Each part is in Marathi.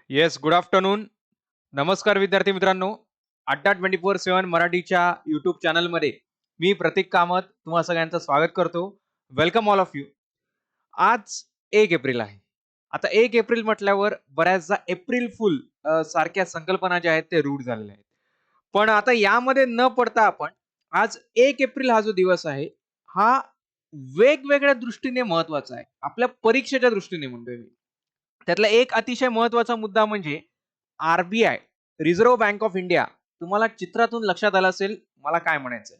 Yes, good afternoon. नमस्कार विद्यार्थी मित्रांनो. अड्डा 24/7 मराठीच्या यूट्यूब चॅनलमध्ये मी प्रतीक कामत तुम्हा सगळ्यांचं स्वागत करतो. Welcome all of you. आज 1 एप्रिल आहे. आता 1 एप्रिल म्हटल्यावर बऱ्याचदा एप्रिल फुल सारख्या संकल्पना ज्या आहेत ते रूढ झालेल्या आहेत. पण आता यामध्ये न पडता आपण आज 1 एप्रिल हा जो दिवस आहे, हा वेगवेगळ्या दृष्टीने महत्वाचा आहे. आपल्या परीक्षेच्या दृष्टीने म्हणतोय मी. त्यातला एक अतिशय महत्वाचा मुद्दा म्हणजे RBI, reserve bank of India. तुम्हाला चित्रातून लक्षात आलं असेल मला काय म्हणायचंय.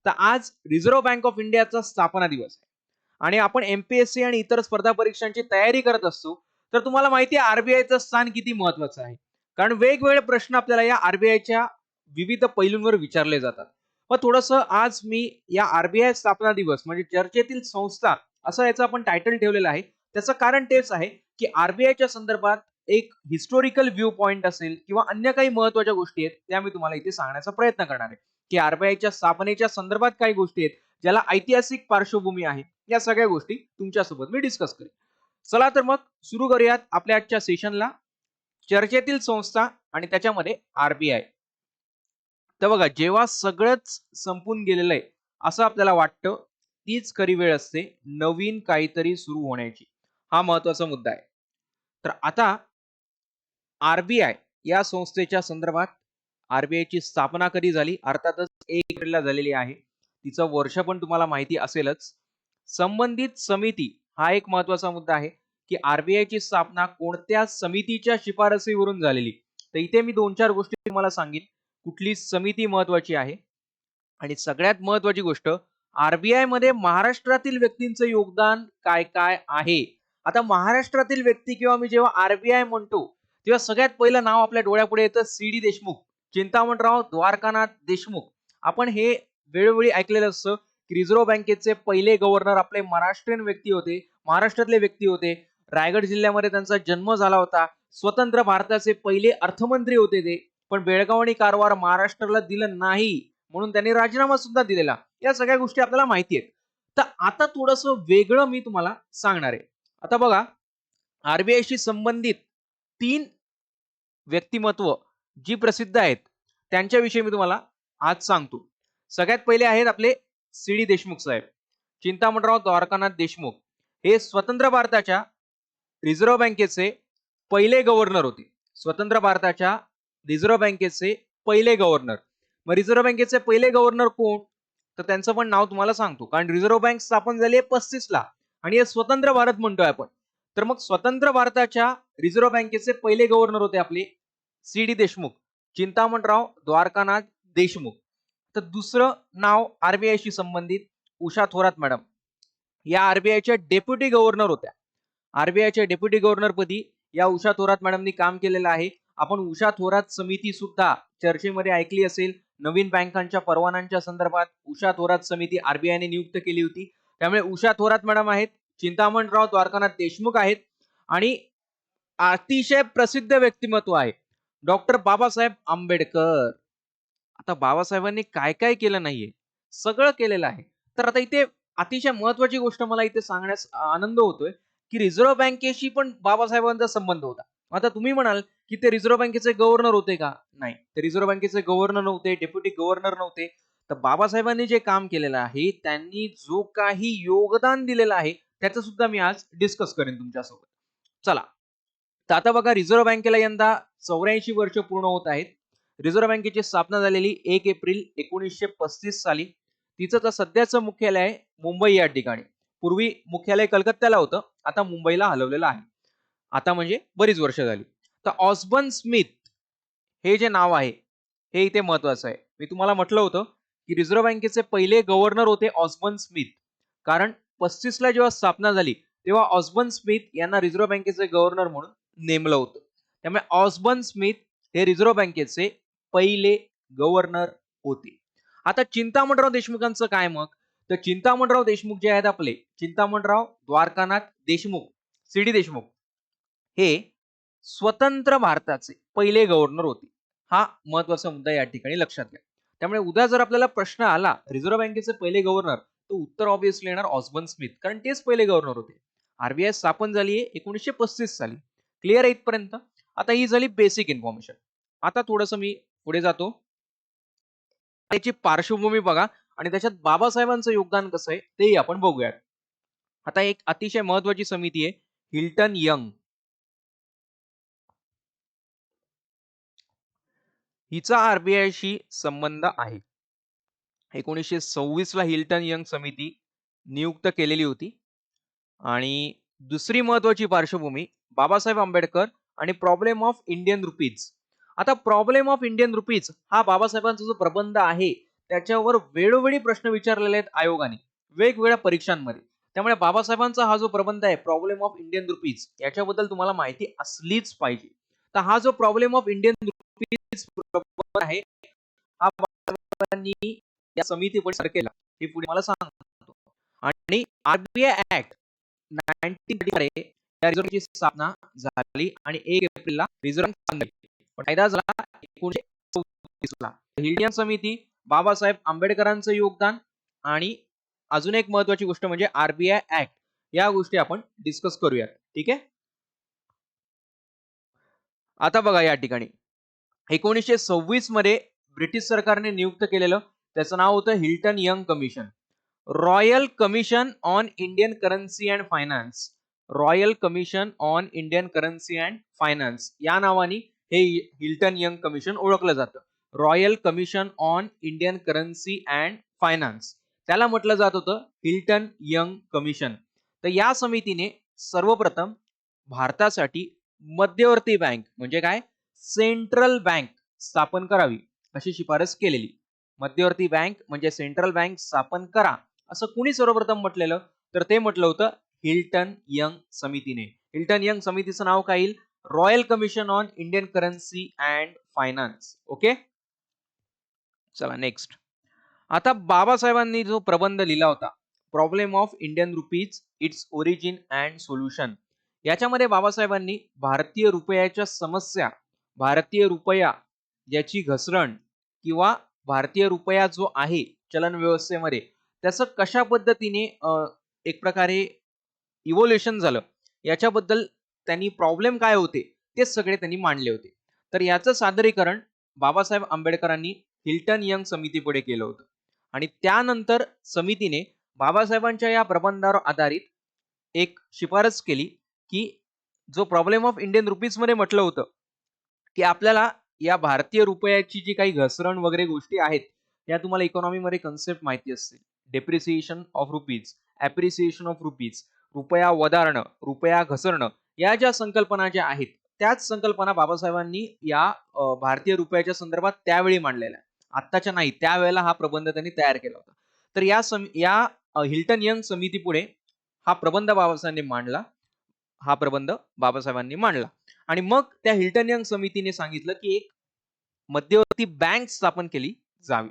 तर आज रिझर्व्ह बँक ऑफ इंडियाचा स्थापना दिवस आहे आणि आपण एमपीएससी आणि इतर स्पर्धा परीक्षांची तयारी करत असतो. तर तुम्हाला माहिती आहे आरबीआयचं स्थान किती महत्वाचं आहे. कारण वेगवेगळे प्रश्न आपल्याला या आरबीआयच्या विविध पैलूंवर विचारले जातात. मग थोडंसं आज मी या आरबीआय स्थापना दिवस म्हणजे चर्चेतील संस्था असं याचं आपण टायटल ठेवलेलं आहे. त्याचं कारण तेच आहे की आरबीआयच्या संदर्भात एक हिस्टोरिकल व्ह्यू पॉइंट असेल किंवा अन्य काही महत्वाच्या गोष्टी आहेत त्या मी तुम्हाला इथे सांगण्याचा प्रयत्न करणार आहे की आरबीआयच्या स्थापनेच्या संदर्भात काही गोष्टी आहेत ज्याला ऐतिहासिक पार्श्वभूमी आहे. या सगळ्या गोष्टी तुमच्यासोबत मी डिस्कस करेन. चला तर मग सुरू करूयात आपल्या आजच्या सेशनला. चर्चेतील संस्था आणि त्याच्यामध्ये आरबीआय. तर बघा, जेव्हा सगळंच संपून गेलेलं आहे असं आपल्याला वाटतं तीच खरी वेळ असते नवीन काहीतरी सुरू होण्याची. हा महत्वाचा मुद्दा आहे. तर आता आरबीआय या संस्थेच्या संदर्भात आरबीआयची स्थापना कधी झाली? अर्थातच 1 एप्रिलला झालेली आहे. तिचं वर्ष पण तुम्हाला माहिती असेलच. संबंधित समिती हा एक महत्वाचा मुद्दा आहे की आरबीआयची स्थापना कोणत्या समितीच्या शिफारसीवरून झालेली. तर इथे मी 2-4 गोष्टी तुम्हाला सांगेन कुठली समिती महत्वाची आहे. आणि सगळ्यात महत्वाची गोष्ट, आरबीआय मध्ये महाराष्ट्रातील व्यक्तींचं योगदान काय काय आहे. आता महाराष्ट्रातील व्यक्ती किंवा मी जेव्हा आरबीआय म्हणतो तेव्हा सगळ्यात पहिलं नाव आपल्या डोळ्यापुढे येतं सी.डी. देशमुख, चिंतामणराव द्वारकानाथ देशमुख. आपण हे वेळोवेळी ऐकलेलं असतं की रिझर्व्ह बँकेचे पहिले गव्हर्नर आपले महाराष्ट्रीयन व्यक्ती होते, महाराष्ट्रातले व्यक्ती होते. रायगड जिल्ह्यामध्ये त्यांचा जन्म झाला होता. स्वतंत्र भारताचे पहिले अर्थमंत्री होते ते. पण बेळगाव आणि कारवार महाराष्ट्राला दिलं नाही म्हणून त्यांनी राजीनामा सुद्धा दिलेला. या सगळ्या गोष्टी आपल्याला माहिती आहेत. तर आता थोडंसं वेगळं मी तुम्हाला सांगणार आहे. आता बघा, आरबीआयशी संबंधित 3 व्यक्तिमत्व जी प्रसिद्ध आहेत त्यांच्याविषयी मी तुम्हाला आज सांगतो. सगळ्यात पहिले आहेत आपले सी.डी. देशमुख साहेब. चिंतामणराव द्वारकानाथ देशमुख हे स्वतंत्र भारताच्या रिझर्व्ह बँकेचे पहिले गव्हर्नर होते. स्वतंत्र भारताच्या रिझर्व्ह बँकेचे पहिले गव्हर्नर. मग रिझर्व्ह बँकेचे पहिले गव्हर्नर कोण? तर त्यांचं पण नाव तुम्हाला सांगतो. कारण रिझर्व्ह बँक स्थापन झाली आहे 35 ला आणि हे स्वतंत्र भारत म्हणतोय आपण. तर मग स्वतंत्र भारताच्या रिझर्व्ह बँकेचे पहिले गव्हर्नर होते आपले सी.डी. देशमुख, चिंतामणराव द्वारकानाथ देशमुख. तर दुसरं नाव आरबीआयशी संबंधित उषा थोरात मॅडम. या आरबीआयच्या डेप्युटी गव्हर्नर होत्या. आरबीआयच्या डेप्युटी गव्हर्नर पदी या उषा थोरात मॅडमनी काम केलेलं आहे. आपण उषा थोरात समिती सुद्धा चर्चेमध्ये ऐकली असेल. नवीन बँकांच्या परवान्यांच्या संदर्भात उषा थोरात समिती आरबीआयने नियुक्त केली होती. त्यामुळे उषा थोरात मॅडम आहेत, चिंतामणराव द्वारकानाथ देशमुख आहेत आणि अतिशय प्रसिद्ध व्यक्तिमत्व आहे डॉक्टर बाबासाहेब आंबेडकर. आता बाबासाहेबांनी काय काय केलं नाहीये, सगळं केलेलं आहे. तर आता इथे अतिशय महत्वाची गोष्ट मला इथे सांगण्यास आनंद होतोय की रिझर्व्ह बँकेशी पण बाबासाहेबांचा संबंध होता. आता तुम्ही म्हणाल की ते रिझर्व्ह बँकेचे गव्हर्नर होते का? नाही, ते रिझर्व्ह बँकेचे गव्हर्नर नव्हते, डेप्युटी गव्हर्नर नव्हते. तर बाबासाहेबांनी जे काम केलेलं आहे, त्यांनी जो काही योगदान दिलेलं आहे त्याचं सुद्धा मी आज डिस्कस करेन तुमच्यासोबत. चला, तर आता बघा, रिझर्व्ह बँकेला यंदा 84 वर्ष पूर्ण होत आहेत. रिझर्व्ह बँकेची स्थापना झालेली 1 एप्रिल 1935 साली. तिचं तर सध्याचं मुख्यालय आहे मुंबई या ठिकाणी. पूर्वी मुख्यालय कलकत्त्याला होतं, आता मुंबईला हलवलेलं आहे. आता म्हणजे बरीच वर्ष झाली. तर ऑस्बर्न स्मिथ हे जे नाव आहे हे इथे महत्वाचं आहे. मी तुम्हाला म्हटलं होतं की रिझर्व्ह बँकेचे पहिले गव्हर्नर होते ऑस्बर्न स्मिथ. कारण 35 ला जेव्हा स्थापना झाली तेव्हा ऑस्बर्न स्मिथ यांना रिझर्व्ह बँकेचे गव्हर्नर म्हणून नेमलं होतं. त्यामुळे ऑस्बर्न स्मिथ हे रिझर्व्ह बँकेचे पहिले गव्हर्नर होते. आता चिंतामणराव देशमुखांचं काय मग? तर चिंतामणराव देशमुख जे आहेत आपले, चिंतामणराव द्वारकानाथ देशमुख, सी.डी. देशमुख, हे स्वतंत्र भारताचे पहिले गव्हर्नर होते. हा महत्वाचा मुद्दा या ठिकाणी लक्षात घ्या. त्यामुळे उद्या जर आपल्याला प्रश्न आला रिझर्व्ह बँकेचे पहिले गव्हर्नर, तर उत्तर ऑब्व्हियसली येणार ऑस्बर्न स्मिथ, कारण तेच पहिले गव्हर्नर होते. आरबीआय स्थापन झाली आहे 1935 साली. क्लिअर आहे इथपर्यंत? आता ही झाली बेसिक इन्फॉर्मेशन. आता थोडंसं मी पुढे जातो. त्याची पार्श्वभूमी बघा आणि त्याच्यात बाबासाहेबांचं योगदान कसं आहे तेही आपण बघूयात. आता एक अतिशय महत्वाची समिती आहे हिल्टन यंग. हिचा आरबीआयशी संबंध आहे. 1926 ला हिल्टन यंग समिती नियुक्त केलेली होती. आणि दुसरी महत्वाची पार्श्वभूमी बाबासाहेब आंबेडकर आणि प्रॉब्लेम ऑफ इंडियन रुपीज. आता प्रॉब्लेम ऑफ इंडियन रुपीज हा बाबासाहेबांचा जो प्रबंध आहे त्याच्यावर वेळोवेळी प्रश्न विचारलेले आहेत आयोगाने वेगवेगळ्या परीक्षांमध्ये. त्यामुळे बाबासाहेबांचा हा जो प्रबंध आहे प्रॉब्लेम ऑफ इंडियन रुपीज याच्याबद्दल तुम्हाला माहिती असलीच पाहिजे. तर हा जो प्रॉब्लेम ऑफ इंडियन रुपीज प्रबंध आहे हा बाबासाहेबांनी या समितीपुढे केला हे पुढे मला सांगतो. आणि आरबीआय ऍक्ट 1930 या रिझर्व्हची स्थापना झाली आणि 1 एप्रिलला रिझर्व्ह बंद झाली. पण कायदा झाला 1934 ला. हिल्टन समिती, बाबासाहेब आंबेडकरांचं योगदान आणि अजून एक महत्वाची गोष्ट म्हणजे आरबीआय ऍक्ट या गोष्टी आपण डिस्कस करूया. ठीक आहे. आता बघा या ठिकाणी 1926 मध्ये ब्रिटिश सरकारने नियुक्त केलेलं त्याचं नाव होतं Hilton young commission. Royal commission on Indian currency and finance. Royal commission on Indian currency and finance या नावाने हे हिल्टन यंग कमिशन ओळखलं जातं. Royal commission on Indian currency and finance त्याला म्हटलं जात होतं हिल्टन यंग कमिशन. तर या समितीने सर्वप्रथम भारतासाठी मध्यवर्ती बँक म्हणजे काय सेंट्रल बँक स्थापन करावी अशी शिफारस केलेली. मध्यवर्ती बँक म्हणजे सेंट्रल बँक स्थापन करा असं कुणी सर्वप्रथम म्हटलेलं तर ते म्हटलं होतं हिल्टन यंग समितीने. हिल्टन यंग समितीचं नाव काय येईल royal commission on Indian currency and finance. Okay चला नेक्स्ट. आता बाबासाहेबांनी जो प्रबंध लिहिला होता problem of Indian rupees its origin and solution याच्यामध्ये बाबासाहेबांनी भारतीय रुपयाच्या समस्या भारतीय रुपया याची घसरण किंवा भारतीय रुपया जो आहे चलन व्यवस्थेमध्ये त्याचं कशा पद्धतीने एक प्रकारे इव्होल्युशन झालं याच्याबद्दल त्यांनी प्रॉब्लेम काय होते ते सगळे त्यांनी मांडले होते. तर याचं सादरीकरण बाबासाहेब आंबेडकरांनी हिल्टन यंग समितीपुढे केलं होतं. आणि त्यानंतर समितीने बाबासाहेबांच्या या प्रबंधावर आधारित एक शिफारस केली की जो प्रॉब्लेम ऑफ इंडियन रुपीज मध्ये म्हटलं होतं की आपल्याला या भारतीय रुपयाची जी काही घसरण वगैरे गोष्टी आहेत या तुम्हाला इकॉनॉमी मध्ये कन्सेप्ट माहिती असतील. Depreciation of rupees, appreciation of rupees, रुपया वधारणं, रुपया घसरणं या ज्या संकल्पना ज्या आहेत त्याच संकल्पना बाबासाहेबांनी या भारतीय रुपयाच्या संदर्भात त्यावेळी मांडलेल्या. आत्ताच्या नाही त्यावेळेला हा प्रबंध त्यांनी तयार केला होता. तर या हिल्टन यंग समितीपुढे हा प्रबंध बाबासाहेबांनी मांडला. हा प्रबंध बाबासाहेबांनी मांडला आणि मग त्या हिल्टन यंग समितीने सांगितलं की एक मध्यवर्ती बँक स्थापन केली जावी.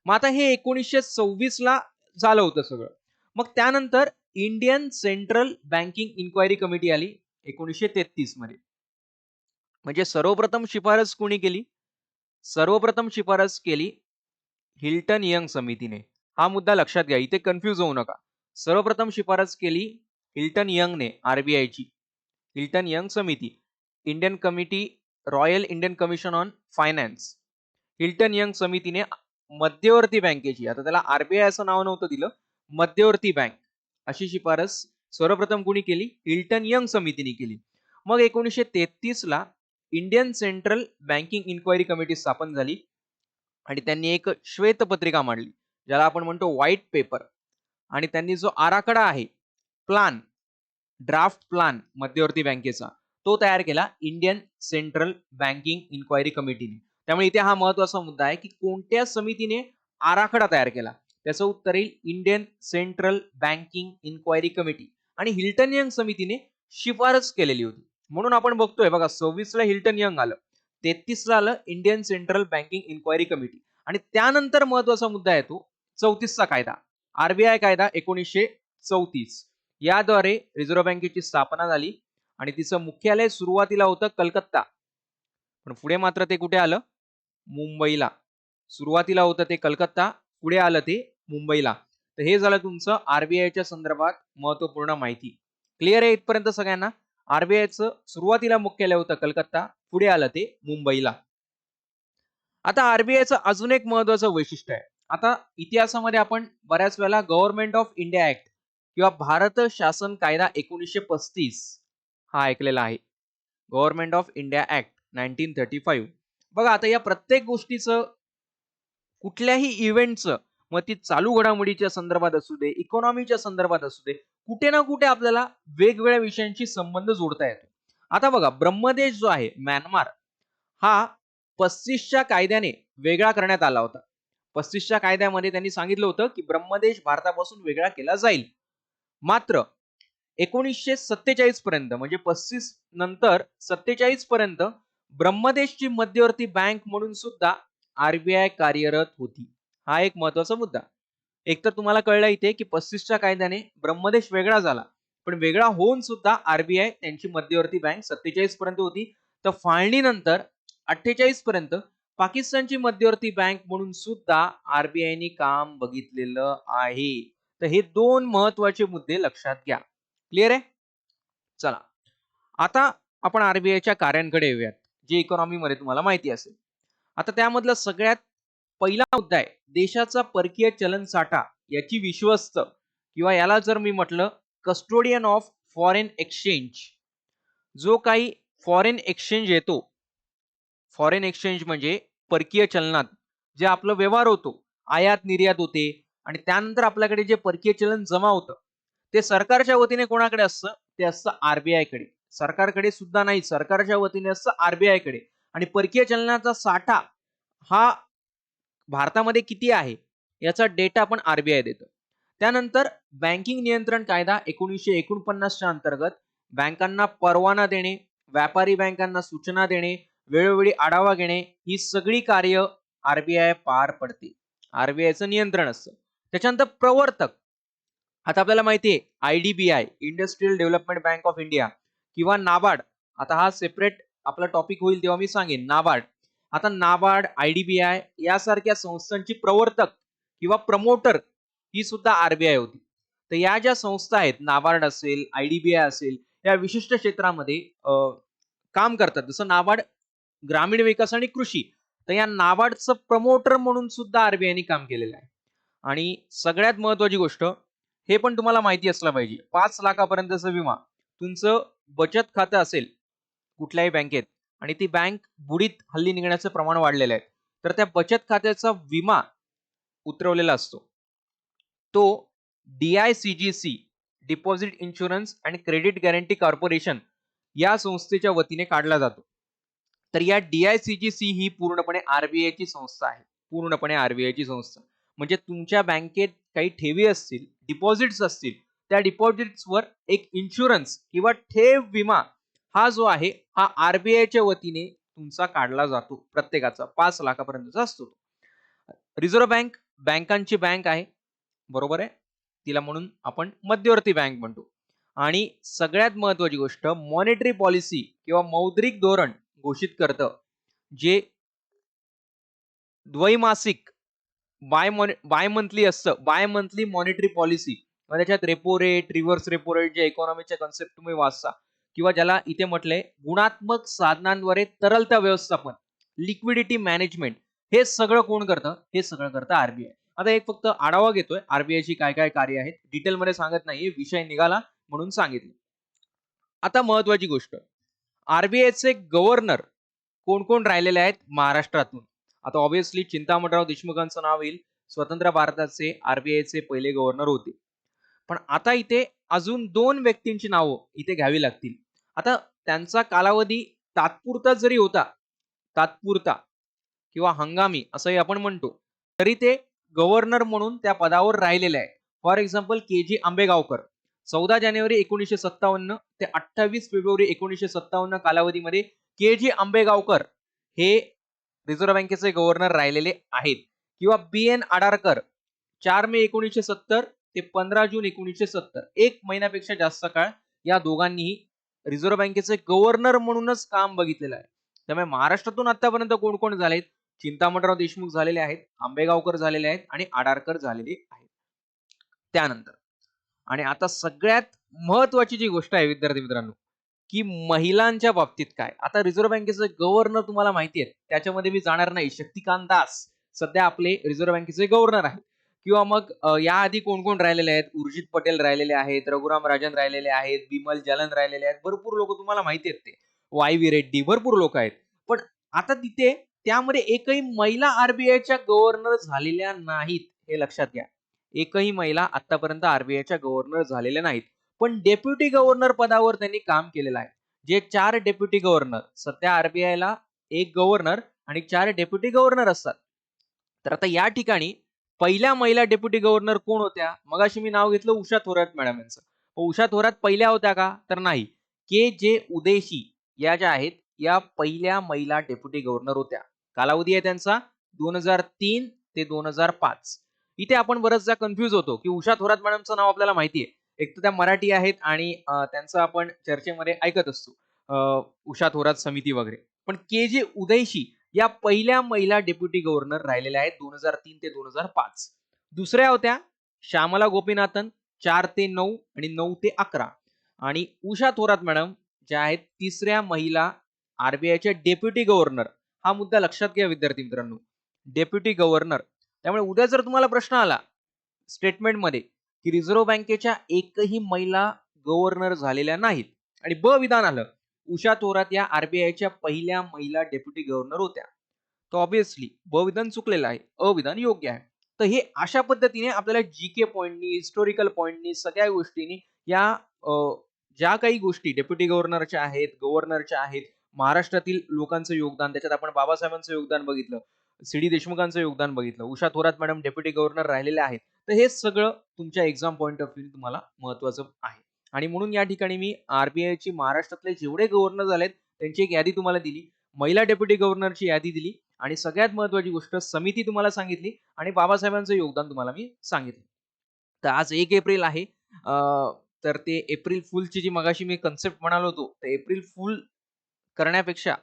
मग आता हे 1926 ला झालं होतं सगळं. मग त्यानंतर Indian central banking inquiry committee आली 1933 मध्ये. म्हणजे सर्वप्रथम शिफारस कोणी केली सर्वप्रथम शिफारस केली हिल्टन यंग समितीने. हा मुद्दा लक्षात घ्या इथे कन्फ्यूज होऊ नका. सर्वप्रथम शिफारस केली हिल्टन यंगने आरबीआयची. हिल्टन यंग समिती Indian committee royal Indian commission on finance. Hilton Young समितीने मध्यवर्ती बँकेची आता त्याला आरबीआय असं नाव नव्हतं दिलं मध्यवर्ती बँक अशी शिफारस सर्वप्रथम कोणी केली हिल्टन यंग समितीने केली. मग 1933 ला Indian central banking inquiry committee स्थापन झाली आणि त्यांनी एक श्वेतपत्रिका मांडली ज्याला आपण म्हणतो व्हाईट पेपर. आणि त्यांनी जो आराखडा आहे प्लान ड्राफ्ट प्लान मध्यवर्ती बँकेचा तो तयार केला इंडियन सेंट्रल बँकिंग इन्क्वायरी कमिटीने. त्यामुळे इथे हा महत्वाचा मुद्दा आहे की कोणत्या समितीने आराखडा तयार केला त्याचं उत्तर येईल Indian central banking inquiry committee. आणि हिल्टन यंग समितीने शिफारस केलेली होती. म्हणून आपण बघतोय बघा 26 ला हिल्टन यंग आलं 33 ला आलं Indian central banking inquiry committee आणि त्यानंतर महत्वाचा मुद्दा येतो 34 चा कायदा आरबीआय कायदा 1934 याद्वारे रिझर्व्ह बँकेची स्थापना झाली आणि तिचं मुख्यालय सुरुवातीला होतं कलकत्ता पण पुढे मात्र ते कुठे आलं मुंबईला. सुरुवातीला होतं ते कलकत्ता पुढे आलं ते मुंबईला. तर हे झालं तुमचं आरबीआयच्या संदर्भात महत्वपूर्ण माहिती. क्लिअर आहे इथपर्यंत सगळ्यांना. आरबीआयचं सुरुवातीला मुख्यालय होतं कलकत्ता, पुढे आलं ते मुंबईला. आता आरबीआयचं अजून एक महत्वाचं वैशिष्ट्य आहे. आता इतिहासामध्ये आपण बऱ्याच वेळेला गव्हर्नमेंट ऑफ इंडिया ऍक्ट किंवा भारत शासन कायदा 1935 हा ऐकलेला आहे. Government of India act 1935. बघा आता या प्रत्येक गोष्टीचं कुठल्याही इव्हेंटचं, मग ती चालू घडामोडीच्या संदर्भात असू दे, इकॉनॉमीच्या संदर्भात असू दे, कुठे ना कुठे आपल्याला वेगवेगळ्या विषयांशी संबंध जोडता येतो. आता बघा ब्रह्मदेश जो आहे म्यानमार, हा 35च्या कायद्याने वेगळा करण्यात आला होता. 35च्या कायद्यामध्ये त्यांनी सांगितलं होतं की ब्रह्मदेश भारतापासून वेगळा केला जाईल. मात्र 1947 पर्यंत म्हणजे 35 नंतर 47 पर्यंत ब्रह्मदेशची मध्यवर्ती बँक म्हणून सुद्धा आरबीआय कार्यरत होती. हा एक महत्वाचा मुद्दा. एक तर तुम्हाला कळलं इथे की 35च्या कायद्याने ब्रह्मदेश वेगळा झाला, पण वेगळा होऊन सुद्धा आरबीआय त्यांची मध्यवर्ती बँक 47 पर्यंत होती. तर फाळणीनंतर 48 पर्यंत पाकिस्तानची मध्यवर्ती बँक म्हणून सुद्धा आरबीआयने काम बघितलेलं आहे. तर हे दोन महत्वाचे मुद्दे लक्षात घ्या. क्लिअर आहे? चला आता आपण आरबीआयच्या कार्यांकडे येऊयात, जे इकॉनॉमी मध्ये तुम्हाला माहिती असेल. आता त्यामधला सगळ्यात पहिला मुद्दा आहे देशाचा परकीय चलन साठा याची विश्वस्त किंवा याला जर मी म्हटलं कस्टोडियन ऑफ फॉरेन एक्सचेंज. जो काही फॉरेन एक्सचेंज येतो, फॉरेन एक्सचेंज म्हणजे परकीय चलनात जे आपलं व्यवहार होतो, आयात निर्यात होते आणि त्यानंतर आपल्याकडे जे परकीय चलन जमा होतं ते सरकारच्या वतीने कोणाकडे असतं? ते असतं आरबीआय कडे. सरकारकडे सुद्धा नाही, सरकारच्या वतीने असतं आरबीआय कडे. आणि परकीय चलनाचा साठा हा भारतामध्ये किती आहे याचा डेटा आपण आरबीआय देतं. त्यानंतर बँकिंग नियंत्रण कायदा 1949च्या अंतर्गत बँकांना परवाना देणे, व्यापारी बँकांना सूचना देणे, वेळोवेळी आढावा घेणे ही सगळी कार्य आरबीआय पार पडते. आरबीआयचं नियंत्रण असतं. त्याच्यानंतर प्रवर्तक. आता आपल्याला माहिती आहे IDBI, industrial development bank of India किंवा नाबार्ड. आता हा सेपरेट आपला टॉपिक होईल तेव्हा मी सांगेन नाबार्ड. आता नाबार्ड, आयडीबीआय यासारख्या संस्थांची प्रवर्तक किंवा प्रमोटर ही सुद्धा आरबीआय होती. तर या ज्या संस्था आहेत, नाबार्ड असेल, आयडीबीआय असेल, या विशिष्ट क्षेत्रामध्ये काम करतात. जसं नाबार्ड ग्रामीण विकास आणि कृषी, तर या नाबार्डचं प्रमोटर म्हणून सुद्धा आरबीआयने काम केलेलं आहे. आणि सगळ्यात महत्वाची गोष्ट, हे पण तुम्हाला माहिती असलं पाहिजे, 5 लाखापर्यंतचा विमा. तुमचं बचत खातं असेल कुठल्याही बँकेत आणि ती बँक बुडीत हल्ली निघण्याचं प्रमाण वाढलेलं आहे, तर त्या बचत खात्याचा विमा उतरवलेला असतो. तो DICGC, deposit insurance and credit guarantee corporation या संस्थेच्या वतीने काढला जातो. तर या डीआयसीजीसी ही पूर्णपणे आरबीआयची संस्था आहे. पूर्णपणे आरबीआयची संस्था. म्हणजे तुमच्या बँकेत काही ठेवी असतील, डिपॉझिट्स असतील, त्या डिपॉझिट्सवर एक इन्शुरन्स किंवा ठेव विमा हा जो आहे हा आरबीआयच्या वतीने तुमचा काढला जातो. प्रत्येकाचा 5 लाखापर्यंतचा असतो. रिझर्व्ह बँक बँकांची बँक आहे, बरोबर आहे, तिला म्हणून आपण मध्यवर्ती बँक म्हणतो. आणि सगळ्यात महत्वाची गोष्ट, मॉनिटरी पॉलिसी किंवा मौद्रिक धोरण घोषित करतं, जे द्वैमासिक बाय मंथली असतं. Bimonthly monetary policy. त्याच्यात repo rate, reverse repo rate, जे इकॉनॉमीच्या कन्सेप्ट तुम्ही वाचता, किंवा ज्याला इथे म्हटलंय गुणात्मक साधनांद्वारे तरलता व्यवस्थापन, लिक्विडिटी मॅनेजमेंट, हे सगळं कोण करतं? हे सगळं करतं आरबीआय. आता एक फक्त आढावा घेतोय आरबीआयची काय काय कार्य आहेत, डिटेलमध्ये सांगत नाहीये, विषय निघाला म्हणून सांगितलं. आता महत्वाची गोष्ट, आरबीआयचे गव्हर्नर कोण कोण राहिलेले आहेत महाराष्ट्रातून? आता ऑब्व्हियसली चिंतामणराव देशमुखांचं नाव येईल. स्वतंत्र भारताचे आरबीआयचे पहिले गव्हर्नर होते. पण आता इथे अजून 2 व्यक्तींची नावं इथे घ्यावी लागतील. आता त्यांचा कालावधी तात्पुरता जरी होता, तात्पुरता किंवा हंगामी असंही आपण म्हणतो, तरी ते गव्हर्नर म्हणून त्या पदावर राहिलेले आहे. For example K G. आंबेगावकर 14 जानेवारी 1957 ते 28 फेब्रुवारी 1957 कालावधीमध्ये के.जी. आंबेगावकर हे रिझर्व्ह बँकेचे गव्हर्नर राहिलेले आहेत. किंवा बी.एन. आडारकर 4 मे 1970 ते 15 जून 1970, 1 महिन्यापेक्षा जास्त काळ या दोघांनीही रिझर्व्ह बँकेचे गव्हर्नर म्हणूनच काम बघितलेलं आहे. त्यामुळे महाराष्ट्रातून आतापर्यंत कोण कोण झालेत? चिंतामणराव देशमुख झालेले आहेत, आंबेगावकर झालेले आहेत आणि आडारकर झालेले आहेत. त्यानंतर आणि आता सगळ्यात महत्वाची जी गोष्ट आहे विद्यार्थी मित्रांनो, की महिलांच्या बाबतीत काय. आता रिझर्व्ह बँकेचे गव्हर्नर तुम्हाला माहिती आहे, त्याच्यामध्ये मी जाणार नाही. शक्तिकांत दास सध्या आपले रिझर्व्ह बँकेचे गव्हर्नर आहेत. किंवा मग याआधी कोण-कोण राहिलेले आहेत? उर्जित पटेल राहिलेले आहेत, रघुराम राजन राहिलेले आहेत, बिमल जलन राहिलेले आहेत. भरपूर लोकं तुम्हाला माहिती आहेत ते. वाय-व्ही रेड्डी भरपूर लोकं आहेत. पण आता तिथे त्यामध्ये एकही महिला आरबीआयच्या गव्हर्नर झालेल्या नाहीत, हे लक्षात घ्या. एकही महिला आतापर्यंत आरबीआयच्या गव्हर्नर झालेल्या नाहीत. पण डेप्युटी गव्हर्नर पदावर त्यांनी काम केलेलं आहे. जे 4 डेप्युटी गव्हर्नर, सध्या आरबीआयला 1 गव्हर्नर आणि 4 डेप्युटी गव्हर्नर असतात. तर आता या ठिकाणी पहिल्या महिला डेप्युटी गव्हर्नर कोण होत्या? मगाशी मी नाव घेतलं उषा थोरात मॅडम यांचं. उषा थोरात पहिल्या होत्या का? तर नाही. के जे उदेशी या ज्या आहेत, या पहिल्या महिला डेप्युटी गव्हर्नर होत्या. कालावधी आहे त्यांचा 2003 ते 2005. इथे आपण बरेचदा कन्फ्यूज होतो, की उषा थोरात मॅडमचं नाव आपल्याला माहिती आहे. एक तर त्या मराठी आहेत आणि त्यांचं आपण चर्चेमध्ये ऐकत असतो. उषा थोरात समिती वगैरे. पण के जे उदयशी या पहिल्या महिला डेप्युटी गव्हर्नर राहिलेल्या आहेत 2003 ते 2005. दुसऱ्या होत्या श्यामला गोपीनाथन 4 ते 9 आणि 9 ते 11 आणि उषा थोरात मॅडम ज्या आहेत तिसऱ्या महिला आरबीआयच्या डेप्युटी गव्हर्नर. हा मुद्दा लक्षात घ्या विद्यार्थी मित्रांनो. Deputy governor. त्यामुळे उद्या जर तुम्हाला प्रश्न आला स्टेटमेंटमध्ये की रिझर्व्ह बँकेच्या एकही महिला गव्हर्नर झालेल्या नाहीत आणि ब विधान आलं उषा थोरात या आरबीआयच्या पहिल्या महिला डेप्युटी गव्हर्नर होत्या. तर ऑब्व्हियसली ब विधान चुकलेलं आहे, अ विधान योग्य आहे. तर हे अशा पद्धतीने आपल्याला जीके पॉइंटनी, हिस्टॉरिकल पॉइंटनी सगळ्या गोष्टींनी या ज्या काही गोष्टी डेप्युटी गव्हर्नरच्या आहेत, गव्हर्नरच्या आहेत, महाराष्ट्रातील लोकांचं योगदान, त्याच्यात आपण बाबासाहेबांचं योगदान बघितलं, सी.डी. देशमुखांचं योगदान बघितलं, Usha Thorat madam deputy governor राहिलेल्या आहेत. तर हे सगळं तुमच्या एक्झाम पॉइंट ऑफ व्ह्यू तुम्हाला महत्वाचं आहे. आणि म्हणून या ठिकाणी मी आरबीआयची महाराष्ट्रातले जेवढे गव्हर्नर झालेत त्यांची एक यादी तुम्हाला दिली. महिला डेप्युटी गव्हर्नरची यादी दिली आणि सगळ्यात महत्वाची गोष्ट समिती तुम्हाला सांगितली आणि बाबासाहेबांचं योगदान तुम्हाला मी सांगितलं. तर आज 1 एप्रिल आहे. तर ते एप्रिल फुलची जी मगाशी मी कन्सेप्ट म्हणालो होतो, तर एप्रिल फुल करण्यापेक्षा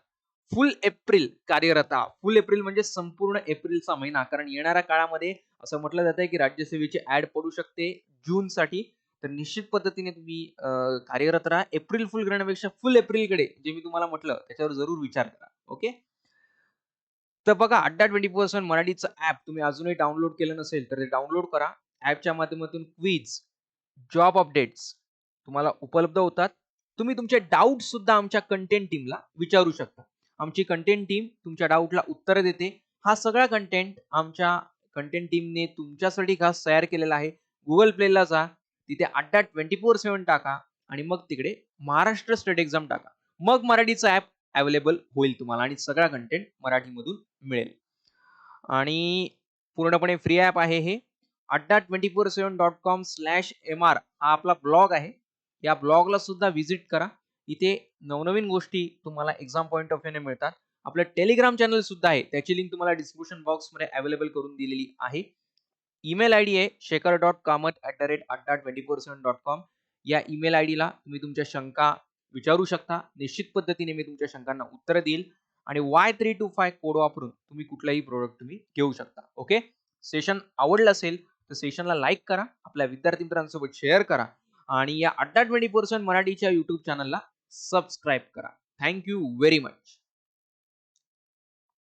फुल एप्रिल कार्यरत आहात. फुल एप्रिल म्हणजे संपूर्ण एप्रिलचा महिना. कारण येणाऱ्या काळामध्ये असं म्हटलं जातंय की राज्यसेवेची ऍड पडू शकते जूनसाठी. तर निश्चित पद्धतीने तुम्ही कार्यरत राहा. एप्रिल फुल करण्यापेक्षा फुल एप्रिलकडे जे मी तुम्हाला म्हटलं त्याच्यावर जरूर विचार करा. ओके. तर बघा अड्डा 24/7 मराठीचं ऍप तुम्ही अजूनही डाउनलोड केलं नसेल तर ते डाउनलोड करा. ऍपच्या माध्यमातून क्विज, जॉब अपडेट्स तुम्हाला उपलब्ध होतात. तुम्ही तुमचे डाउट सुद्धा आमच्या कंटेंट टीमला विचारू शकता. आमची कंटेंट टीम तुमच्या डाऊटला उत्तर देते. हा सगळा कंटेंट आमच्या कंटेंट टीमने तुमच्यासाठी खास तयार केलेला आहे. Google Playला जा, तिथे अड्डा 24/7 टाका आणि मग तिकडे महाराष्ट्र स्टेट एक्झाम टाका. मग मराठीचं ऍप अवेलेबल होईल तुम्हाला आणि सगळा कंटेंट मराठीमधून मिळेल. आणि पूर्णपणे फ्री ऍप आहे हे. adda247.com/mr हा आपला ब्लॉग आहे. या ब्लॉगला सुद्धा व्हिजिट करा. इथे नवनवीन गोष्टी तुम्हाला एक्झाम पॉइंट ऑफ व्ह्यूने मिळतात. आपलं टेलिग्राम चॅनल सुद्धा आहे. त्याची लिंक तुम्हाला डिस्क्रिप्शन बॉक्समध्ये अवेलेबल करून दिलेली आहे. ईमेल आयडी आहे shekhar.kamath@adda247.com. या ईमेल आयडीला तुम्ही तुमच्या शंका विचारू शकता. निश्चित पद्धतीने मी तुमच्या शंकांना उत्तर देईल आणि Y325 कोड वापरून तुम्ही कुठलाही प्रोडक्ट तुम्ही घेऊ शकता. ओके. सेशन आवडलं असेल तर सेशनला लाईक करा, आपल्या विद्यार्थी मित्रांसोबत शेअर करा आणि या अड्डा 24/7 मराठीच्या YouTube चॅनलला सबस्क्राईब करा. Thank you very much.